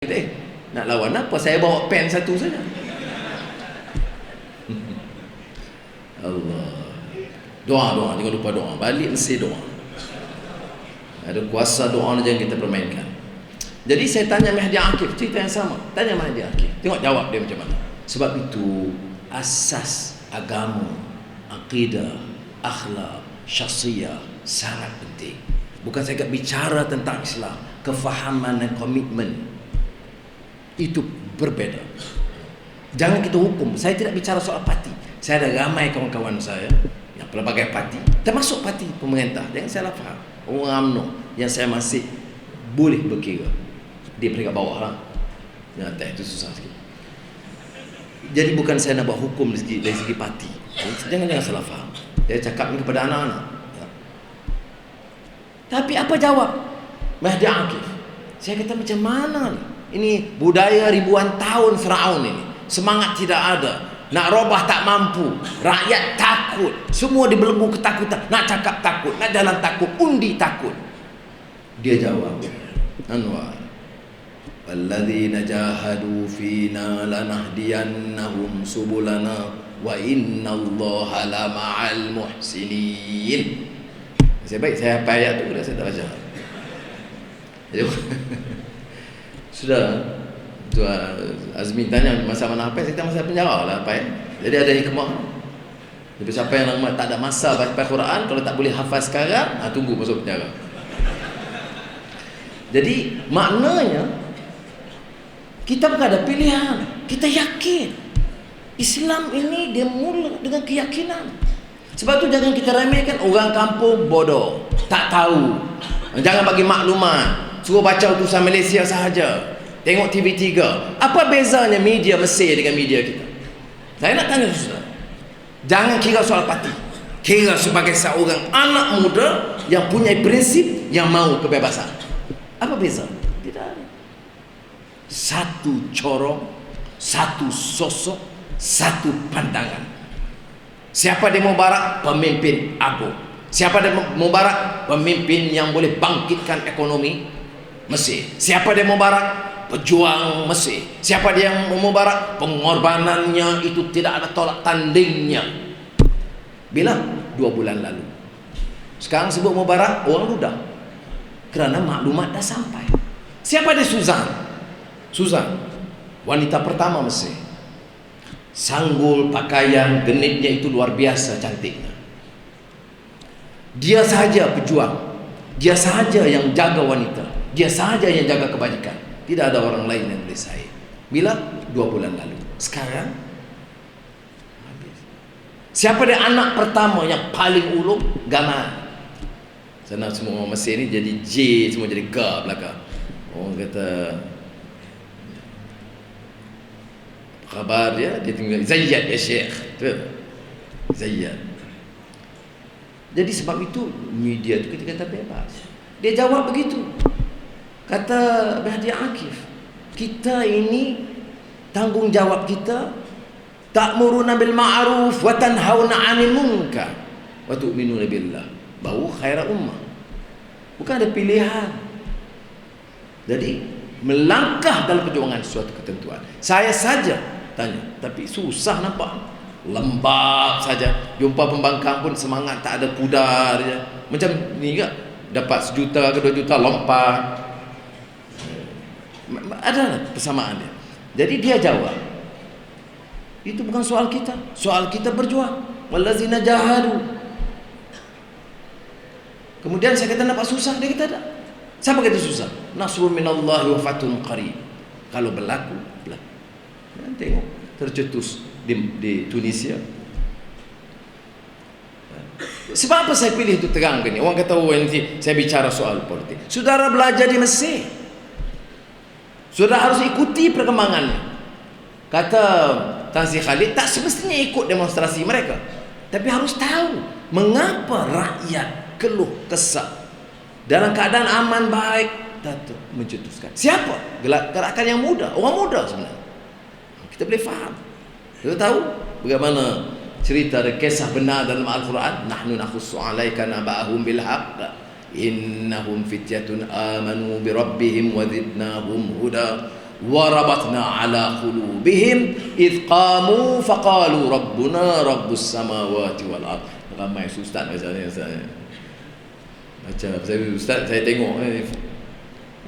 Nak lawan apa? Saya bawa pen satu saja. Allah. Doa, jangan lupa doa. Balik mesti doa. Ada kuasa doa jangan kita permainkan. Jadi saya tanya Mahdi Akif, cerita yang sama. Tanya Mahdi Akif, tengok jawab dia macam mana. Sebab itu asas agama, akidah, akhlak, syakhsiyah sangat penting. Bukan saya bicara tentang Islam, kefahaman dan komitmen itu berbeda. Jangan kita hukum. Saya tidak bicara soal parti. Saya ada ramai kawan-kawan saya yang pelbagai parti, termasuk parti pemerintah. Jangan salah faham. Orang UMNO yang saya masih boleh berkira di peringkat bawah lah. Yang atas itu susah sikit. Jadi bukan saya nak buat hukum dari segi parti. Jangan salah faham. Saya cakap ini kepada anak-anak. Ya. Tapi apa jawab Mahdi Akif? Saya kata macam mana ni? Ini budaya ribuan tahun Firaun ini. Semangat tidak ada. Nak robah tak mampu. Rakyat takut. Semua dibelenggu ketakutan. Nak cakap takut. Nak jalan takut. Undi takut. Dia jawab, Anwar, Walladzina jahadu fina lanahdiyannahum subulana wa innallaha lama'al muhsinin. Saya hafal ayat tu, saya tak baca. Jadi sudah Tuan Azmi tanya masa mana hafal, saya kata masa penjara lah hafal. Jadi ada hikmah. Jadi siapa yang tak ada masa baca Quran, kalau tak boleh hafal sekarang, tunggu masuk penjara. Jadi maknanya kita bukan ada pilihan. Kita yakin Islam ini dia mula dengan keyakinan. Sebab tu jangan kita remehkan. Orang kampung bodoh, tak tahu. Jangan bagi maklumat. Suruh baca utusan Malaysia sahaja. Tengok TV3. Apa bezanya media Mesir dengan media kita? Saya nak tanya saudara. Jangan kira soal parti. Kira sebagai seorang anak muda yang punya prinsip, yang mau kebebasan. Apa beza? Tidak ada. Satu corong, satu sosok, satu pandangan. Siapa Demo Barat? Pemimpin agung. Siapa Demo Barat? Pemimpin yang boleh bangkitkan ekonomi Mesir. Siapa Demo Barat? Pejuang Mesir. Siapa dia yang Mubarak? Pengorbanannya itu tidak ada tolak tandingnya. Bila? 2 bulan lalu. Sekarang sebut Mubarak, orang ludah. Kerana maklumat dah sampai. Siapa dia? Suzan, wanita pertama Mesir. Sanggul, pakaian, genitnya itu luar biasa cantiknya. Dia sahaja pejuang. Dia sahaja yang jaga wanita. Dia sahaja yang jaga kebajikan. Tidak ada orang lain yang boleh saing. Bila? 2 bulan lalu. Sekarang habis. Siapa dia anak pertama yang paling ulung? Gamal. Sana semua orang Mesir ni jadi J, semua jadi G belakang. Orang kata khabar dia tinggal Zayyad ya Syekh. Betul? Zayyad. Jadi sebab itu media tu kita kata bebas. Dia jawab begitu. Kata Mahdi Akif, kita ini tanggungjawab kita ta'muruna bil ma'ruf wa tanhauna 'anil munkar wa tu'minuna billah. Baru khairah ummah. Bukan ada pilihan. Jadi melangkah dalam perjuangan suatu ketentuan. Saya saja tanya, tapi susah nampak. Lembab saja. Jumpa pembangkang pun semangat, tak ada pudar je. Macam ni ke? Dapat 1 juta ke 2 juta lompat. Ada persamaan dia. Jadi dia jawab, itu bukan soal kita. Soal kita berjuang. Wallazina jahadu. Kemudian saya kata nampak susah. Dia kata tak. Siapa kata susah? Nasrun minallahi wa fathun qarib. Kalau berlaku. Tengok tercetus di Tunisia. Sebab apa saya pilih itu terang gini? Orang kata nanti saya bicara soal politik. Saudara belajar di Mesir. Saudara harus ikuti perkembangannya. Kata Tan Sri Khalid, tak semestinya ikut demonstrasi mereka, tapi harus tahu mengapa rakyat keluh kesah dalam keadaan aman baik. Datuk mencetuskan siapa? Gerakan yang muda, orang muda sebenarnya. Kita boleh faham. Kita tahu bagaimana cerita dan kisah benar dalam Al-Quran. Nahnu nakhussu 'alaika naba'ahum bil haqq innahum fityatun amanu bi rabbihim wa zidnahum huda warabatna ala qulubihim id qamu faqalu rabbuna rabbus samawati wal ard. Ramai ustaz macam ni saya. Macam saya tengok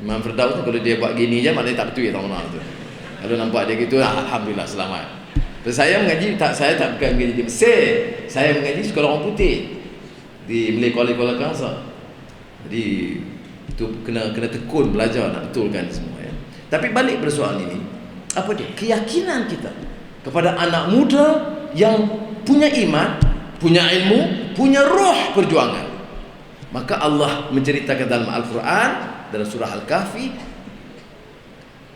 Imam Firdaus tu kalau dia buat gini je maknanya tak betul ya tak mana tu. Kalau nampak dia gitu, alhamdulillah selamat. Saya mengaji saya tak bukan mengaji di Mesir. Saya mengaji sekolah orang putih di Malay Kuala Kangsar. Jadi itu kena tekun belajar nak betulkan semua ya. Tapi balik pada soal ini, apa dia? Keyakinan kita kepada anak muda yang punya iman, punya ilmu, punya roh perjuangan. Maka Allah menceritakan dalam Al-Quran, dalam surah Al-Kahfi,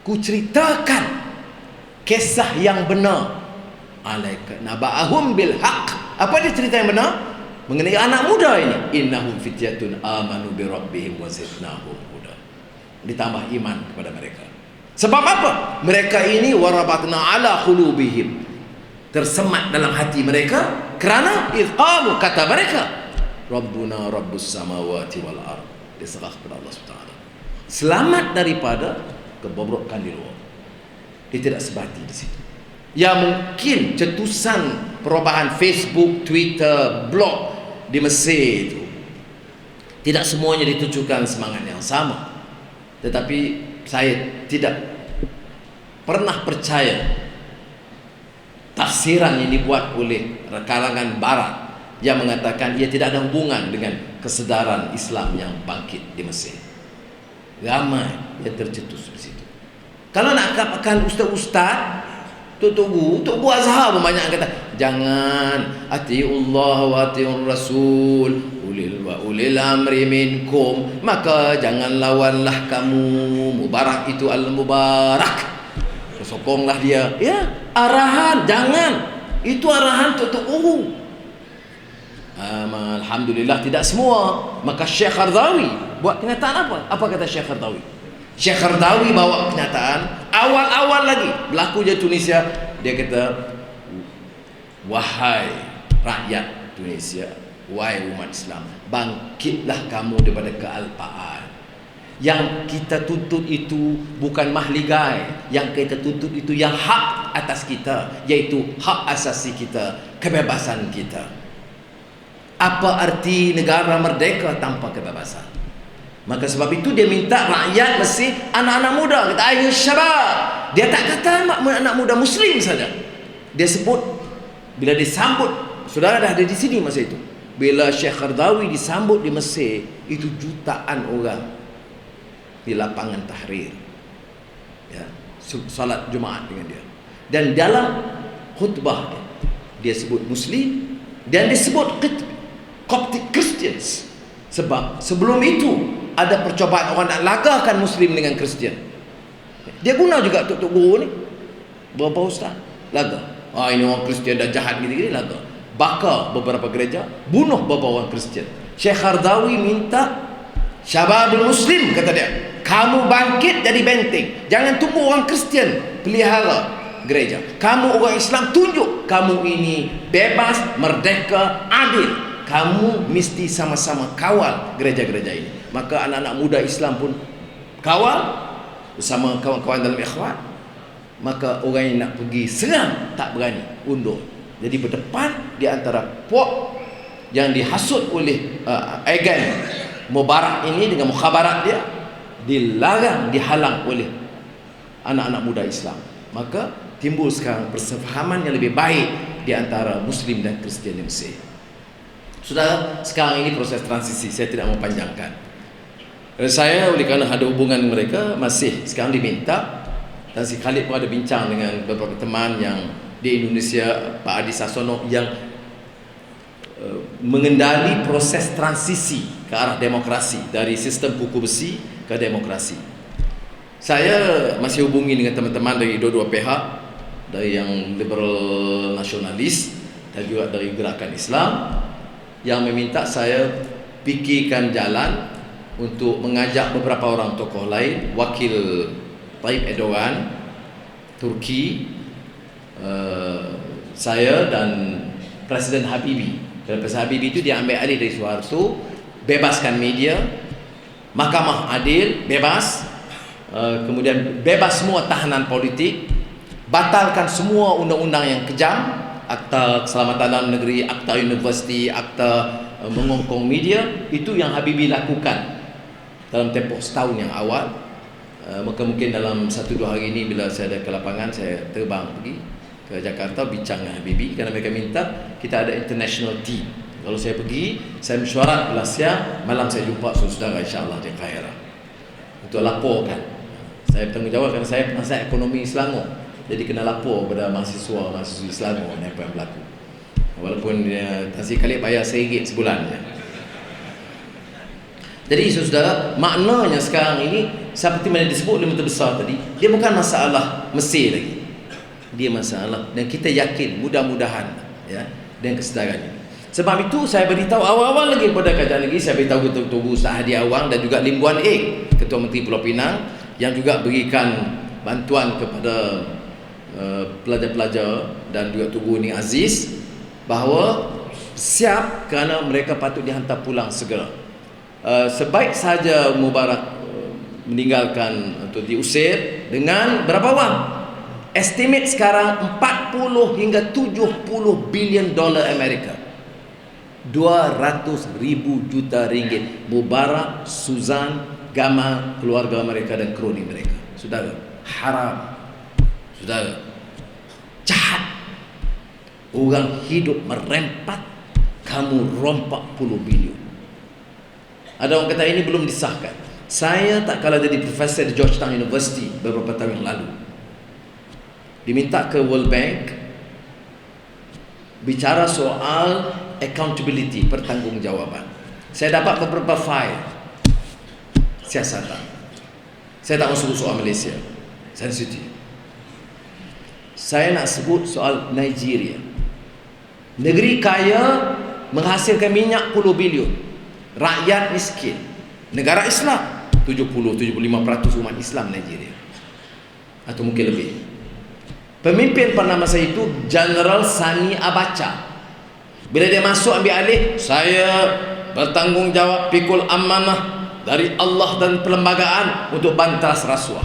ku ceritakan kisah yang benar. Alaika naba'ahum bil haqq. Apa dia cerita yang benar? Mengenai anak muda ini. Innahum fityatun amanu bi rabbihim wa zidnahum huda. Ditambah iman kepada mereka. Sebab apa? Mereka ini warabatna ala qulubihim. Tersemat dalam hati mereka kerana izqamu, kata mereka, Rabbuna rabbus samawati wal ard. Dia serah kepada Allah SWT. Selamat daripada kebobrokan di luar. Dia tidak sebati di situ. Ya mungkin cetusan perubahan Facebook, Twitter, blog di Mesir itu tidak semuanya ditujukan semangat yang sama. Tetapi saya tidak pernah percaya tafsiran yang dibuat oleh kalangan barat yang mengatakan ia tidak ada hubungan dengan kesedaran Islam yang bangkit di Mesir. Ramai yang tercetus di situ. Kalau nak katakan ustaz-ustaz, Tok Guru Azhar pun banyak kata, jangan atiullah wa atiur rasul ulil amri minkum, maka jangan lawanlah kamu Mubarak itu al-Mubarak. Sokonglah dia. Ya, arahan jangan. Itu arahan Tok Guru. Alhamdulillah tidak semua. Maka Syekh Qardawi buat kenyataan apa? Apa kata Syekh Qardawi? Syekh Qardawi bawa kenyataan awal-awal lagi berlaku je Tunisia. Dia kata, wahai rakyat Tunisia, wahai umat Islam, bangkitlah kamu daripada kealpaan. Yang kita tuntut itu bukan mahligai, yang kita tuntut itu yang hak atas kita, yaitu hak asasi kita, kebebasan kita. Apa arti negara merdeka tanpa kebebasan? Maka sebab itu dia minta rakyat Mesir, anak-anak muda, kata ayo syabab. Dia tak kata anak muda Muslim saja. Dia sebut, bila disambut, saudara dah ada di sini masa itu. Bila Syekh Qardawi disambut di Mesir, itu jutaan orang di lapangan Tahrir. Ya, salat Jumaat dengan dia. Dan dalam khutbah dia sebut Muslim dan disebut Coptic Christians. Sebab sebelum itu ada percobaan orang nak lagakan Muslim dengan Kristian. Dia guna juga Tok Guru ni. Berapa ustaz? Laga. Ini orang Kristian dah jahat gini-gini, laga. Bakar beberapa gereja, bunuh beberapa orang Kristian. Syekh Qardawi minta syababul Muslim, kata dia, kamu bangkit jadi benteng. Jangan tunggu orang Kristian pelihara gereja. Kamu orang Islam tunjuk kamu ini bebas, merdeka, adil. Kamu mesti sama-sama kawal gereja-gereja ini. Maka anak-anak muda Islam pun kawal bersama kawan-kawan dalam ikhwan. Maka orang yang nak pergi serang tak berani, undur. Jadi berdepan di antara puak yang dihasut oleh agen Mubarak ini dengan mukhabarat dia, dilarang, dihalang oleh anak-anak muda Islam. Maka timbul sekarang persefahaman yang lebih baik di antara Muslim dan Kristian di Mesir. Saudara, sekarang ini proses transisi, saya tidak mau panjangkan. Saya oleh kerana ada hubungan mereka masih sekarang diminta, dan si Khalid pun ada bincang dengan beberapa teman yang di Indonesia, Pak Adi Sasono, yang mengendali proses transisi ke arah demokrasi, dari sistem kuku besi ke demokrasi. Saya masih hubungi dengan teman-teman dari dua-dua pihak, dari yang liberal nasionalis dan juga dari gerakan Islam, yang meminta saya fikirkan jalan untuk mengajak beberapa orang tokoh lain, wakil Tayyip Erdogan Turki, saya dan Presiden Habibie. Dan Presiden Habibie itu dia ambil alih dari Soeharto, bebaskan media, mahkamah adil bebas, kemudian bebas semua tahanan politik, batalkan semua undang-undang yang kejam, Akta Keselamatan Dalam Negeri, Akta Universiti, Akta mengongkong media. Itu yang Habibie lakukan dalam tempoh setahun yang awal. Maka mungkin dalam 1-2 hari ini bila saya ada ke lapangan, saya terbang pergi ke Jakarta bincang dengan Habibie, kerana mereka minta kita ada international team. Kalau saya pergi, saya mesyuarat belah siang, malam saya jumpa saudara insya-Allah di Kairo untuk laporkan. Saya bertanggungjawab kerana saya penasihat ekonomi Selangor, jadi kena lapor kepada mahasiswa-mahasiswa Selangor apa yang berlaku. Walaupun tasik kali bayar RM1 sebulan je. Jadi saudara, maknanya sekarang ini seperti mana disebut oleh Menteri Besar tadi, dia bukan masalah Mesir lagi. Dia masalah, dan kita yakin mudah-mudahan ya dengan kesedaran ini. Sebab itu saya beritahu awal-awal lagi pada kajian lagi, saya beritahu Ketua Ustaz Hadi Awang dan juga Lim Guan Eng, Ketua Menteri Pulau Pinang, yang juga berikan bantuan kepada pelajar-pelajar dan juga Tugu Ning Aziz, bahawa siap kerana mereka patut dihantar pulang segera. Sebaik saja Mubarak meninggalkan atau diusir dengan berapa wang? Estimate sekarang 40 hingga 70 bilion dolar Amerika. 200 ribu juta ringgit. Mubarak, Suzan, Gamal, keluarga mereka dan kroni mereka. Saudara, haram. Saudara, jahat. Orang hidup merempat, kamu rompak puluh bilion. Ada orang kata ini belum disahkan. Saya tak kalah jadi profesor di Georgetown University beberapa tahun yang lalu, diminta ke World Bank bicara soal accountability, pertanggungjawaban. Saya dapat beberapa file siasatan. Saya tak mau sebut soal Malaysia, sensitif. Saya nak sebut soal Nigeria, negeri kaya menghasilkan minyak puluh bilion, rakyat miskin, negara Islam 70-75% umat Islam Nigeria, atau mungkin lebih. Pemimpin pada masa itu General Sani Abacha. Bila dia masuk ambil alih, saya bertanggungjawab pikul amanah dari Allah dan perlembagaan untuk bantas rasuah,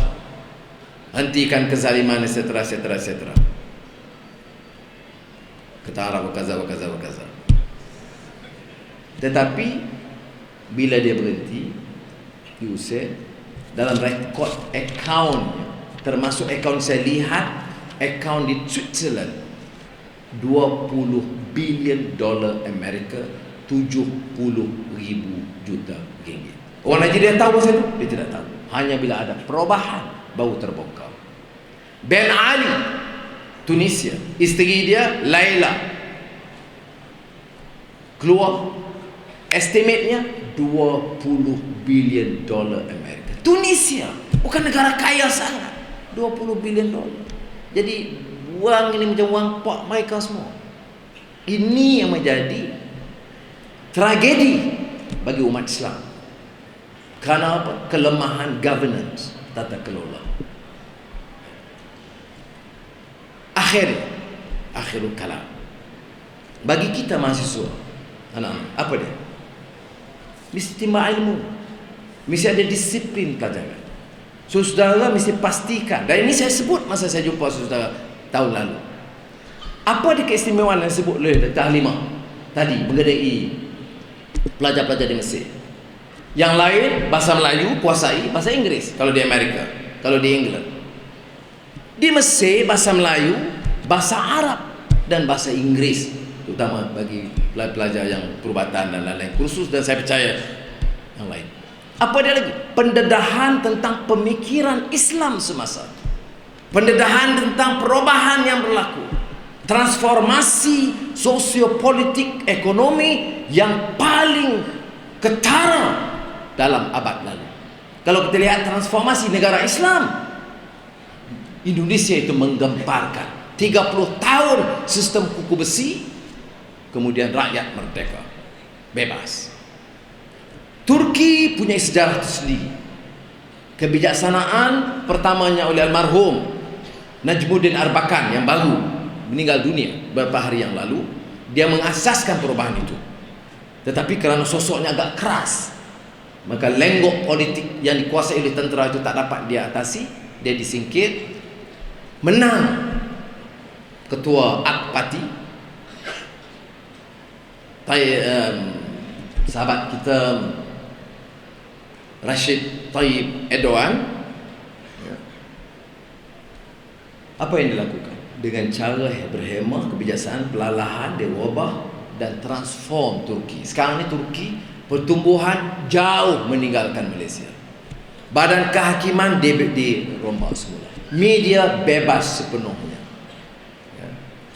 hentikan kezaliman, etc. Ketara wakaza. Tetapi bila dia berhenti, diusir, dalam rekod akaun, termasuk akaun saya lihat, akaun di Switzerland 20 bilion dolar Amerika, 70 ribu juta ringgit. Orang Nigeria tahu pasal itu? Dia tidak tahu. Hanya bila ada perubahan baru terbongkar. Ben Ali, Tunisia, isteri dia Laila, keluar estimate-nya 20 bilion dolar Amerika. Tunisia bukan negara kaya sangat, 20 bilion dolar. Jadi wang ini macam wang pak mereka semua. Ini yang menjadi tragedi bagi umat Islam. Kerana apa? Kelemahan governance, tata kelola. Akhirul kalam, bagi kita mahasiswa, anak-anak, apa dia? Mesti timba ilmu, mesti ada disiplin pelajaran. So, saudara mesti pastikan, dan ini saya sebut masa saya jumpa saudara tahun lalu. Apa dia keistimewaan yang disebut oleh Dr. Halimah tadi mengenai pelajar-pelajar di Mesir? Yang lain bahasa Melayu kuasai, bahasa Inggeris kalau di Amerika, kalau di England. Di Mesir bahasa Melayu, bahasa Arab dan bahasa Inggris, terutama bagi pelajar yang perubatan dan lain-lain kursus, dan saya percaya yang lain. Apa dia lagi? Pendedahan tentang pemikiran Islam semasa, pendedahan tentang perubahan yang berlaku, transformasi sosiopolitik ekonomi yang paling ketara dalam abad lalu. Kalau kita lihat transformasi negara Islam, Indonesia itu menggemparkan 30 tahun sistem kuku besi, kemudian rakyat merdeka, bebas. Turki punya sejarah tersendiri. Kebijaksanaan pertamanya oleh almarhum Najmuddin Arbakan yang baru meninggal dunia beberapa hari yang lalu, dia mengasaskan perubahan itu. Tetapi kerana sosoknya agak keras, Maka lenggok politik yang dikuasai oleh tentera itu tak dapat dia atasi, dia disingkir. Menang ketua Ak-Parti, sahabat kita Rashid Tayyip Erdogan. Apa yang dilakukan? Dengan cara berhemah, kebijaksanaan, perlahan dia ubah dan transform Turki. Sekarang ni Turki pertumbuhan jauh meninggalkan Malaysia. Badan kehakiman dirombak semula. Media bebas sepenuhnya.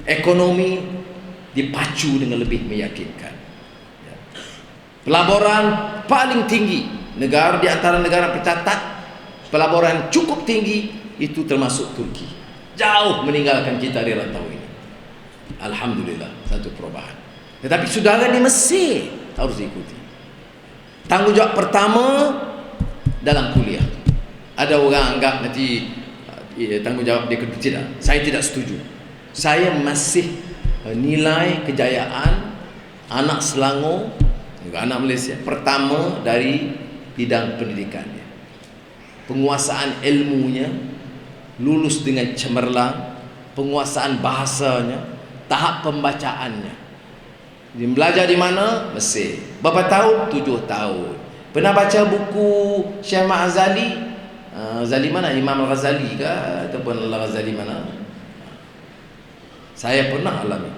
Ekonomi dipacu dengan lebih meyakinkan. Pelaburan paling tinggi negara di antara negara pencatat pelaburan cukup tinggi itu termasuk Turki. Jauh meninggalkan kita di rantau ini. Alhamdulillah, satu perubahan. Tetapi saudara di Mesir harus diikuti. Tanggungjawab pertama dalam kuliah. Ada orang anggap nanti tanggungjawab dia kedua. Tidak, saya tidak setuju. Saya masih nilai kejayaan anak Selangor, juga anak Malaysia, pertama dari bidang pendidikannya, penguasaan ilmunya, lulus dengan cemerlang, penguasaan bahasanya, tahap pembacaannya. Dia belajar di mana? Mesir. Berapa tahun? 7 tahun. Pernah baca buku Syekh Ma'azali? Ghazali mana? Imam Al-Ghazali ke? Ataupun Al-Ghazali mana? Saya pernah alami.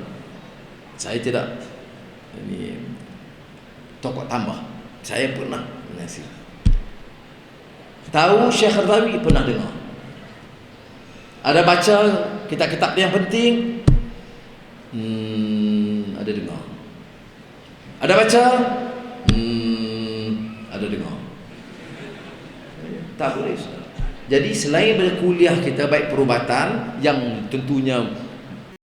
Saya tidak ini tokoh tambah. Saya pernah menyaksikan. Tahu Syekh Al-Rawi? Pernah dengar. Ada baca kitab-kitab yang penting? Ada dengar. Ada baca? Ada dengar. Tak boleh. Jadi selain berkuliah kita baik perubatan yang tentunya